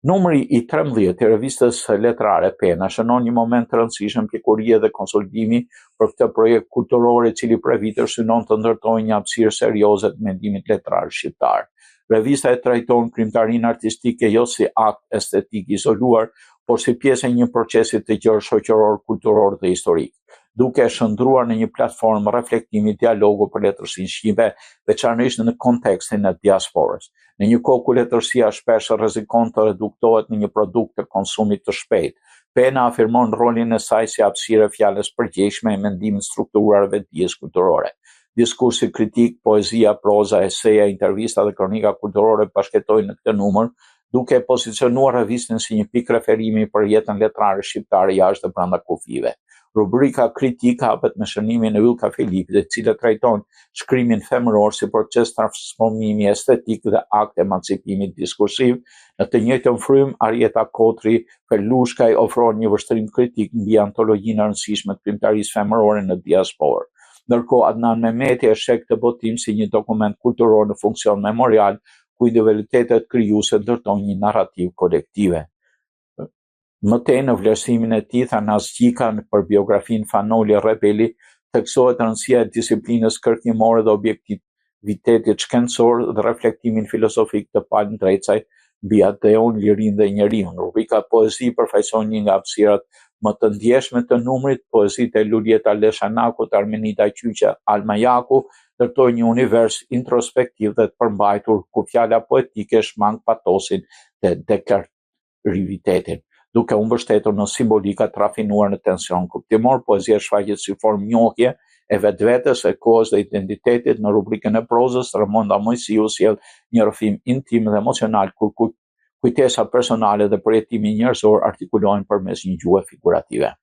Numri i 13 i revistës letrare Pena shënon një moment të rëndësishëm pjekurie dhe konsolidimi për këtë projekt kulturor i cili prej vitesh synon të ndërtojë një hapësirë serioze të mendimit letrar shqiptar. Revista e trajton krijimtarinë artistike jo si akt estetik izoluar, por si pjesë e një procesi të gjerë shoqëror, kulturor dhe historik, duke shndruar në një platformë reflektimi dialogu për letërsinë shqipe, veçanërisht në kontekstin e diasporës. Në një kohë ku letërsia shpesh rrezikon të reduktohet në një produkt të konsumit të shpejtë, Pena afirmon rolin e saj si hapësirë e fjalës përgjegjshme e mendimit strukturar dhe dijes kulturore. Diskursi kritik, poezia, proza, eseja, intervista dhe kronika kulturore bashkëtojnë në këtë numër, duke pozicionuar revistën si një pikë referimi për jetën letrare shqiptare jashtë dhe brenda kufive. Rubrika kritik hapet me shënimin e Ylka Filipit, e cila trajton shkrimin femëror si proces transformimi estetik dhe akt emancipimi diskursiv. Në të njëjtën frymë, Arieta Kotri Felushkaj ofron një vështrim kritik mbi antologjinë e rëndësishme të krijimtarisë femërore në diasporë. Ndërkohë Adnan Mehmeti e sheh këtë botim si një dokument kulturor në funksion memorial, ku individualitetet krijuese ndërtojnë një narrativ kolektive. Mëtej në vlerësimin e tij Thanas Gjika për biografinë Fanoli Rebeli theksohet rëndësia e disiplinës kërkimore dhe objektivitetit shkencor dhe reflektimin filozofik të Palm Drecaj mbi ateun, lirinë dhe njeriun. Rubrika poezi përfaqëson një nga hapësirat më të ndjeshme të numrit, poezitë e Lulieta Leshanakut, Armenida Qyqja, Alma Jaku ndërtojnë një univers introspektiv dhe të përmbajtur ku fjala poetike shmang patosin dhe deklarivitetin. Duke u mbështetur në simbolika të rafinuar në tension kuptimor, poezia shfaqet si formë njohje e vetvetes, e kohës dhe identitetit. Në rubrikën e prozës, Ramonda Mojsiu sjell një rrëfim intim dhe emocional kur kujtesa personale dhe përjetimi njerëzor artikulohen përmes një gjuhe figurative.